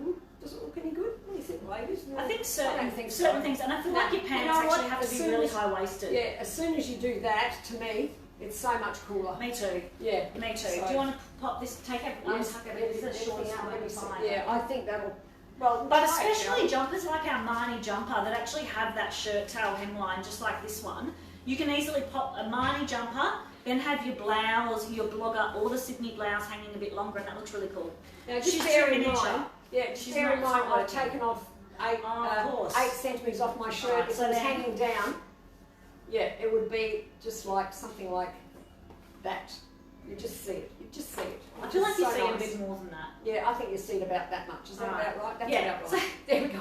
Does it look any good? What do you think, ladies? I think certain, I don't think so. certain things, and I feel like your You pants know what? actually have to As be soon really as- high waisted. Yeah, as soon as you do that, to me, it's so much cooler. Me too. Yeah. Me too. So- Do you want to pop this? Take it. Yes, Untuck it. This is the shortest everything one. out, Let me find. yeah, I think that'll. Well, But try it, especially shall jumpers like our Marnie jumper that actually have that shirt tail hemline, just like this one. You can easily pop a Marnie jumper, then have your blouse, your blogger, or the Sydney blouse hanging a bit longer, and that looks really cool. we? Now, just She's bear too in miniature. mind. Yeah, just She's bear in not mind. I've working. taken off 8, Of course. 8 centimetres off my shirt. Right, if so it was then- hanging down, yeah, it would be just like something like that. You just see it. You just see it. I feel like you So see a nice. bit more than that. Yeah, I think you see it about that much. Is that Alright. about right? That's Yeah. about right. There we go.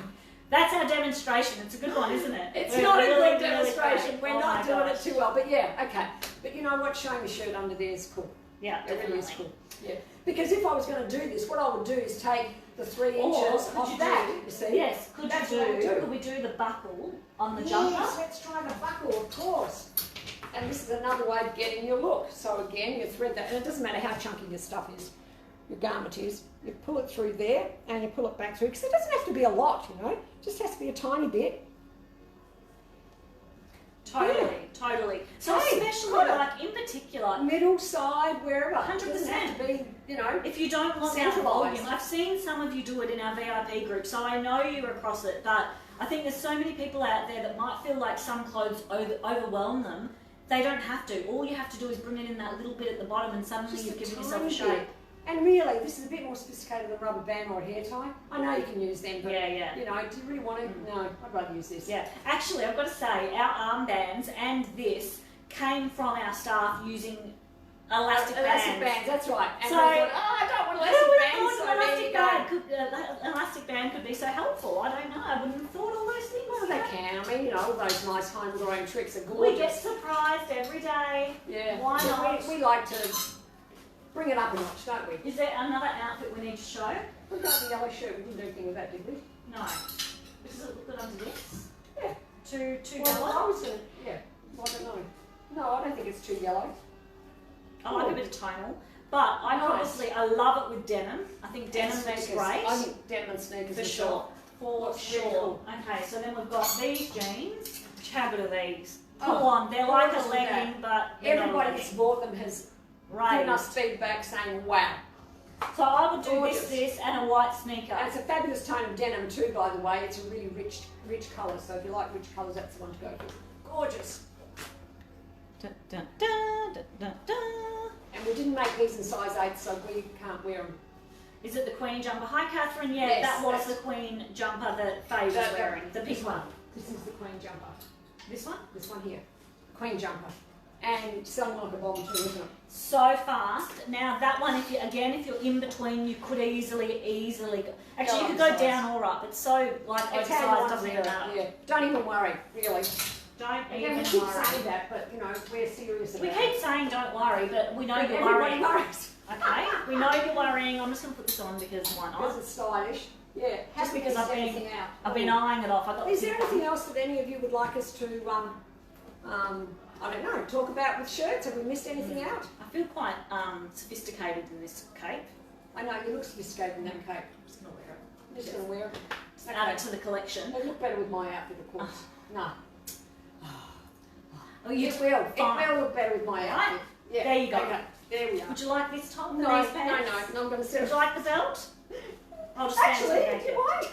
That's our demonstration. It's a good one, isn't it? It's We're not a really, good really demonstration. great. We're Oh not my doing gosh. it too well, but yeah, okay. But you know what? Showing the shirt under there is cool. Yeah, It really is definitely. cool. Yeah. Because if I was going to do this, what I would do is take the 3 Or inches could off you that. do? You see? Yes. Could That's you what I do? would do. Could we do the buckle on the Yes, jumper? let's try the buckle, of course. And this is another way of getting your look. So again, you thread that, and it doesn't matter how chunky your stuff is, your garment is. You pull it through there, and you pull it back through, because it doesn't have to be a lot, you know. It just has to be a tiny bit. Totally, totally. So Hey, especially got it. like in particular, Middle, side, wherever. 100%. It doesn't have to be, you know. if you don't want that Centralised. volume, I've seen some of you do it in our VIP group, so I know you're across it. But I think there's so many people out there that might feel like some clothes overwhelm them. They don't have to. All you have to do is bring it in that little bit at the bottom, and suddenly Just you've a given yourself a tiny shape. bit. And really, this is a bit more sophisticated than a rubber band or a hair tie. I know you can use them, but Yeah, yeah. you know, do you really want to? No, I'd rather use this. Yeah, actually, I've got to say, our armbands and this came from our staff using elastic bands. That's right. And So- they thought, oh, I don't want Who elastic would bands. have So thought there an you elastic, go. elastic band could be so helpful? I don't know. I wouldn't have thought all those things. Well, they can. I mean, you know, all those nice homegrown tricks are We get gorgeous. surprised every day. Yeah. Why So not? We like to bring it up a notch, don't we? Is there another outfit we need to show? What about the yellow shirt? We didn't do anything with that, did we? No. Does it look good under this? too Well, yellow? I was yeah. I don't know. No, I don't think it's too yellow. I like a bit of tonal. But I love it with denim. I think denim looks great. I think denim and sneakers For are sure. For That's sure. really cool. Okay, so then we've got these jeans. How good are these? Oh, Come on, they're like a gorgeous legging, but they're not a Everybody legging. that's bought them has Right. given us feedback saying, wow. So I would do Gorgeous. this and a white sneaker. And it's a fabulous tone of denim too, by the way. It's a really rich colour, so if you like rich colours, that's the one to go for. Gorgeous. Dun, dun, dun, dun, dun, dun. And we didn't make these in size 8, so we can't wear them. Is it the Queen jumper? Hi, Catherine. Yeah, Yes, that was that's- the Queen jumper that Faye was wearing. The pink one. This is the Queen jumper. This one? This one here. Queen jumper. And selling like a bomb too, isn't it? So fast. Now that one, if you're in between, you could easily go. Actually, you could go oversized. down or up. It's so like It's how you oversized, want doesn't to even wear matter. it. Yeah. Don't even worry, really. Don't Again, we even keep worry. saying that, but you know, we're serious about We it. keep saying don't worry, but we know But you're everybody worrying. worries. Okay, we know you're worrying. I'm just going to put this on because why Because not? it's stylish. Yeah. Just because I've been- anything out. I've been eyeing it off. I got Is the there pink anything one. else that any of you would like us to, I don't know, talk about with shirts? Have we missed anything out? I feel quite sophisticated in this cape. I know, you look sophisticated in that cape. I'm just going to wear it. I'm just going to wear it. Add Okay. it to the collection. They look better with my outfit, of course. No. Oh, you It will. fine. It will look better with my Right. outfit. Yeah. There you go. Okay. There we are. Would you like this top? No, and no, these pants? no, I'm going to sit. Would you like the belt? I'll just stand Actually, there do you mind?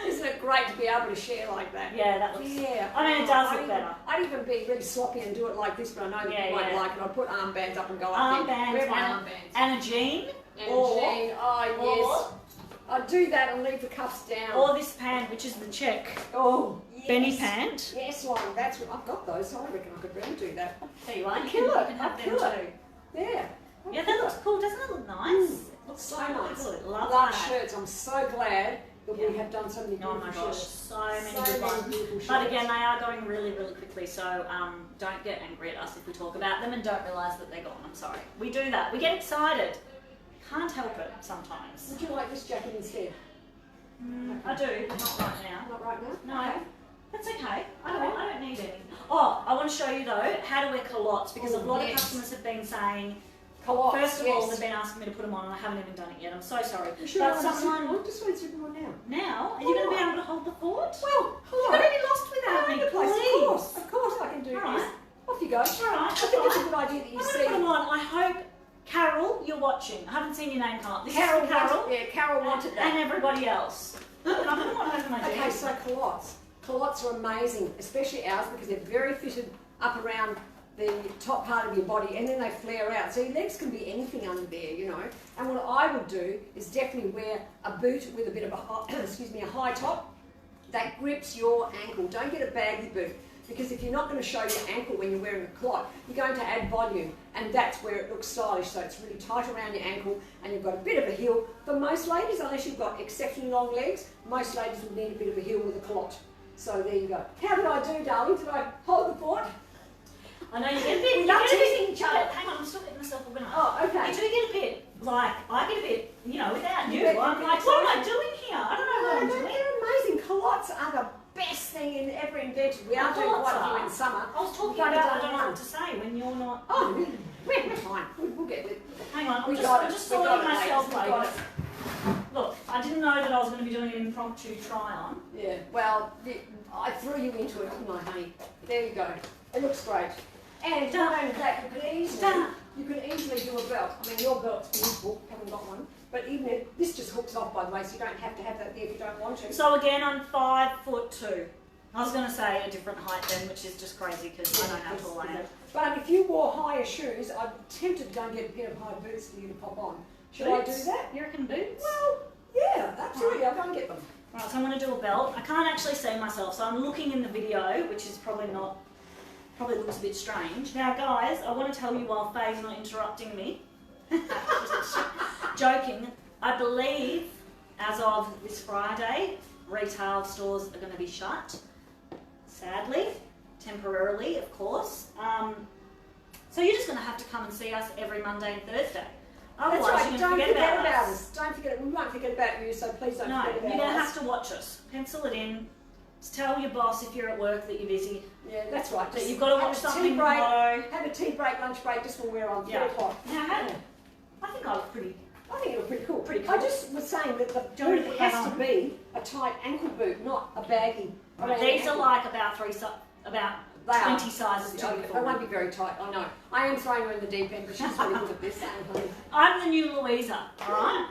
Isn't it great to be able to share like that? Yeah, that looks. Yeah. I mean, it does I'd look even- better. I'd even be really sloppy and do it like this, but I know that Yeah, you won't yeah. like it. I'll put armbands up and go up there. Armbands Where are my and- armbands? And a jean, And or- jean. Oh, yes. I'd do that and leave the cuffs down. or this pant, which is the check oh, yes. Benny pant. Yes, Lauren, that's what I've got those, so I reckon I could really do that. There you are. You Kill can, it. you can have I'd them kill too. it. Yeah. Yeah, that looks cool. Doesn't it look nice? It looks So so nice. good. Love Love that. shirts. I'm so glad that Yeah. we have done so many Oh beautiful my gosh, shirts. so many So good many ones. beautiful But shirts. again, they are going really, really quickly, so don't get angry at us if we talk about them and don't realise that they're gone. I'm sorry. We do that. We get excited. Can't help it sometimes. Would you like this jacket instead? I do, but not right now. Not right now? No, Okay. that's okay. I don't need any. Oh, I want to show you though how to wear culottes because a Oh, lot of yes. customers have been saying, Culottes, first of all, yes. they've been asking me to put them on and I haven't even done it yet. I'm so sorry. You sure But I just someone just went through one now. now, are you going to be able to hold the fort? Well, hello. You're going to be lost without me, Of please. course I can do All this. right. Off you go. All right, I think it's a good idea that I'm you going to see. put them on. I hope, Carol, you're watching. I haven't seen your name come up. This Carol, is for Carol yeah, Carol wanted that. and everybody else. And I put them on over my Okay, jeans. so culottes. Culottes are amazing, especially ours because they're very fitted up around the top part of your body and then they flare out. So your legs can be anything under there, you know. And what I would do is definitely wear a boot with a bit of a high, a high top that grips your ankle. Don't get a baggy boot because if you're not going to show your ankle when you're wearing a clot, you're going to add volume and that's where it looks stylish. So it's really tight around your ankle and you've got a bit of a heel. For most ladies, unless you've got exceptionally long legs, most ladies would need a bit of a heel with a clot. So there you go. How did I do, darling? Did I hold the fort? I know you get a bit. We You love get a bit- teasing each other. Hang on, I'm still getting myself organised. Oh, okay. You do get a bit, like, I get a bit, you know, without you. You get- I'm like, what am I doing here? I don't know what I'm No, doing. they're amazing. Culottes are the best thing ever invented. We are doing Culottes quite a few are. in summer. I was talking We've only about, I done don't know one. what to say when you're not. Oh, we're fine. We'll get it. Hang on, We got I'm it. just We sorting got it, myself ladies. We got out. Look, I didn't know that I was going to be doing an impromptu try on. Yeah, well, I threw you into it, didn't I, honey? There you go. It looks great. And not only that, you can easily do a belt. I mean, your belt's beautiful. Haven't got one. But even if, this just hooks off, by the way, so you don't have to have that there if you don't want to. So again, I'm 5'2". I was going to say a different height then, which is just crazy because I know how tall I am. But if you wore higher shoes, I'm tempted to go and get a pair of high boots for you to pop on. Should I do Boots? that? You reckon boots? Well, yeah, absolutely. I'll go and get them. Right, so I'm going to do a belt. I can't actually see myself, so I'm looking in the video, which is probably looks a bit strange. Now, guys, I want to tell you while Faye's not interrupting me, joking, I believe as of this Friday, retail stores are going to be shut, sadly, temporarily, of course. So you're just going to have to come and see us every Monday and Thursday. That's Otherwise, right. you're Don't going to forget forget about us. Don't forget. We won't forget about you. So please don't No, forget you're about going to us. have to watch us. Pencil it in. Just tell your boss if you're at work that you're busy. Yeah, that's right. That you've got to watch something tomorrow. Have a tea break, lunch break, just when we're on 3 o'clock. Now, I think I look pretty. I think it looked pretty cool. Pretty cool. I just was saying that the boot has to be a tight ankle boot, not a baggy. These are like about 20 sizes too big. They won't be very tight, I know. I am throwing her in the deep end because she's really good at this. I'm the new Louisa, alright?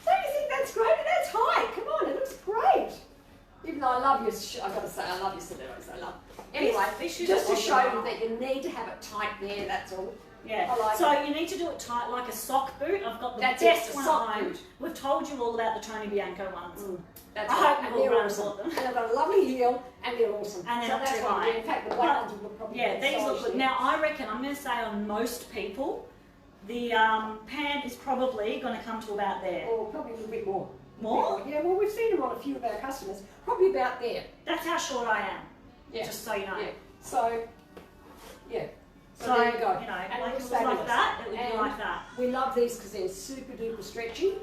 Don't you think that's great? That's high. Come on, it looks great. Even though I love your, I've got to say, I love your stilettos. I love. Anyway, just to show you that you need to have it tight there. That's all. Yeah. Like so it. You need to do it tight like a sock boot. I've got the That's best it, one sock at home. boot. We've told you all about the Tony Bianco ones. That's I right. hope And you've all they're run awesome. bought them. And they've got a lovely heel, and they're awesome. And they're so not that's too what I high. do. In fact, the black ones would probably yeah, be these look good. stylish. Now I reckon I'm going to say on most people, the pant is probably going to come to about there. Or probably a little bit more. More? Yeah, well, we've seen them on a few of our customers. Probably about there. That's how short I am. Yeah. Just so you know. Yeah. So, yeah. So there you go. You know, And like it if was it was like fabulous. that, it would And be like that. we love these because they're super duper stretchy.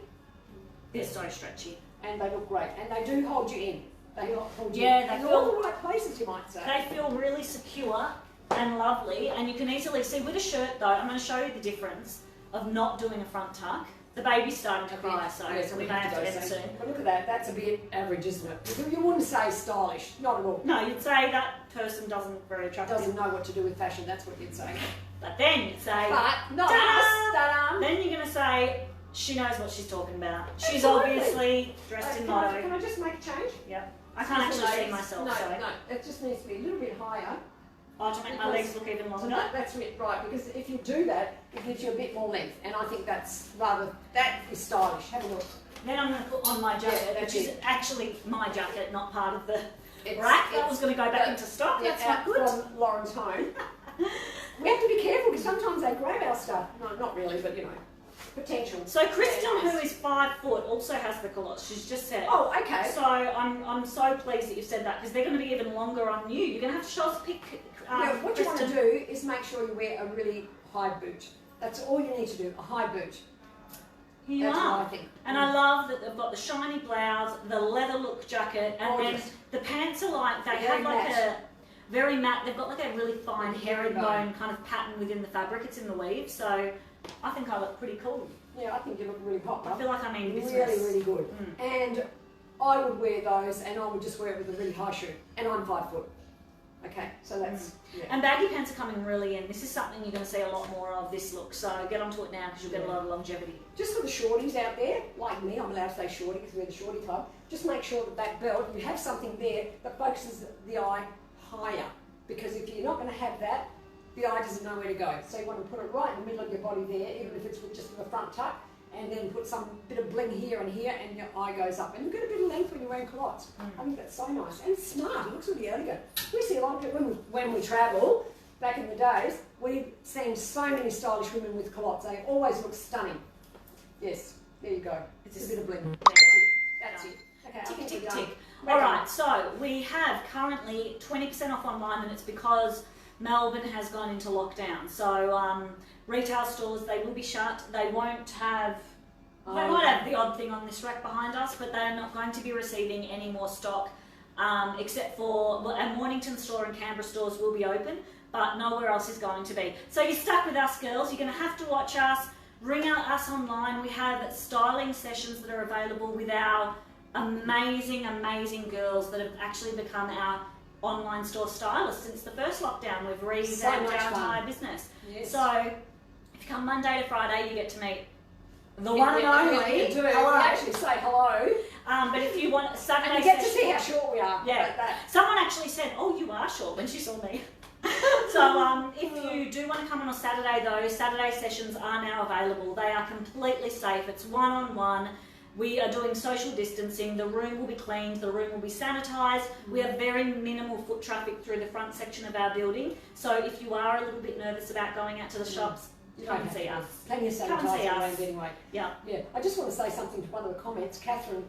They're so stretchy. And they look great. And they do hold you in. They hold you Yeah, in. they in feel- all the right places, you might say. They feel really secure and lovely, and you can easily see with a shirt though. I'm going to show you the difference of not doing a front tuck. The baby's starting to cry, so we may have to end soon. But look at that. That's a bit average, isn't it? You wouldn't say stylish. Not at all. No, you'd say that person doesn't very attractive. Doesn't know what to do with fashion. That's what you'd say. But then you'd say, But not us. Ta-da. then you're going to say, she knows what she's talking about. She's Absolutely. obviously dressed in Can motto. I just make a change? Yep. I can't actually see myself, No, so. no. It just needs to be a little bit higher. Oh, to make my legs look even longer. That's it, right, because if you do that, it gives you a bit more length, and I think that's that is stylish. Have a look. Then I'm going to put on my jacket, Yeah, which that's is it. actually my jacket, not part of the It's- rack. That it's- was going to go back into stock. Yeah, That's not out good. from Lauren's home. We have to be careful because sometimes they grab our stuff. No, not really, but you know, potential. So Kristen, Yeah, nice. who is 5 foot, also has the culottes. She's just said. Oh, okay. So I'm so pleased that you've said that because they're going to be even longer on you. You're going to have to show us a pic. Now, what you want to Kristen. do is make sure you wear a really high boot. That's all you need to do, a high boot. Here you That's are. what I think. And I love that they've got the shiny blouse, the leather look jacket, and then Gorgeous. the pants are like, they Very have like matte. a very matte, they've got like a really fine Like herringbone kind of pattern within the fabric. It's in the weave, so I think I look pretty cool. Yeah, I think you look really hot. I feel like I mean business. Really, really good. And I would wear those, and I would just wear it with a really high shoe. And I'm 5 foot. Okay, so that's yeah. And baggy pants are coming really in. This is something you're going to see a lot more of, this look. So get onto it now because you'll get a lot of longevity. Just for the shorties out there, like me, I'm allowed to say shorty because we're the shorty club. Just make sure that that belt, you have something there that focuses the eye higher. Because if you're not going to have that, the eye doesn't know where to go. So you want to put it right in the middle of your body there, even if it's with just the front tuck, and then put some bit of bling here, and your eye goes up. And you get a bit of length when you're wearing culottes. I think that's so nice. And smart, it looks really elegant. We see a lot of people, when we travel, back in the days, we've seen so many stylish women with culottes. They always look stunning. Yes, there you go. It's a bit of bling. That's it. Okay, I Tick, think tick, we're done. tick. We're All done. right, so we have currently 20% off online, and it's because Melbourne has gone into lockdown. So retail stores, they will be shut. They won't have, they might have the odd thing on this rack behind us, but they're not going to be receiving any more stock, except for, well, our Mornington store and Canberra stores will be open, but nowhere else is going to be. So you're stuck with us, girls. You're going to have to watch us. Ring out us online. We have styling sessions that are available with our amazing, amazing girls that have actually become our online store stylists since the first lockdown. We've revamped our entire business. Yes. So if you come Monday to Friday, you get to meet the one and only. You do. Hello. We actually say hello. But if you want Saturday And you get to session- see how short we are. Yeah. Like that. Someone actually said, "Oh, you are short," when she saw me. So if you do want to come on a Saturday though, Saturday sessions are now available. They are completely safe. It's one-on-one. We are doing social distancing. The room will be cleaned. The room will be sanitised. We have very minimal foot traffic through the front section of our building. So if you are a little bit nervous about going out to the shops, come and see us. Plenty of Come and see sanitising us. around anyway. Yeah. Yeah. I just want to say something to one of the comments. Catherine,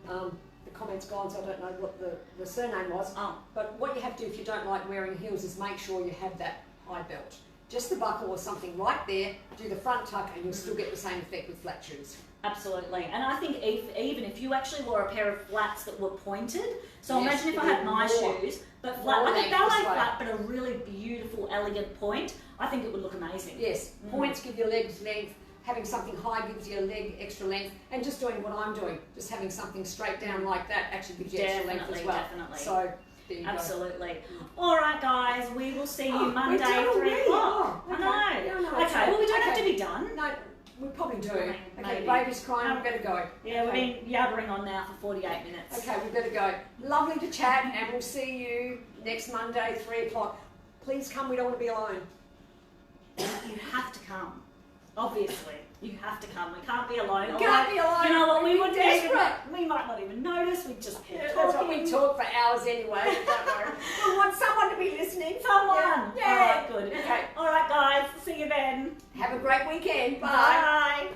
the comment's gone, so I don't know what the surname was. Oh. But what you have to do if you don't like wearing heels is make sure you have that high belt. just the buckle or something right there, do the front tuck, and you'll still get the same effect with flat shoes. Absolutely, and I think even if you actually wore a pair of flats that were pointed, so Yes, imagine if I had my shoes, but flat, like a length ballet this way. flat, but a really beautiful, elegant point, I think it would look amazing. Yes, points give your legs length, having something high gives your leg extra length, and just doing what I'm doing, just having something straight down like that actually gives you extra length as well. Definitely. So, there you Absolutely. All right, guys, we will see you Monday, we're done 3 already. o'clock. Oh, okay. I know. Yeah, no, okay, well, we don't have to be done. No, we probably do. Okay, Okay, maybe. baby's crying, we better go. Yeah, okay. we've been yabbering on now for 48 minutes. Okay, we better go. Lovely to chat, and we'll see you next Monday, 3 o'clock. Please come, we don't want to be alone. You have to come. Obviously, you have to come. We can't be alone. We can't be alone. You know what? We We're wouldn't desperate. even. We might not even notice. We just keep Yeah, talking. that's what we talk for hours anyway. Don't worry. We want someone to be listening. Someone. Yeah. All right, good. Okay. All right, guys. See you then. Have a great weekend. Bye. Bye.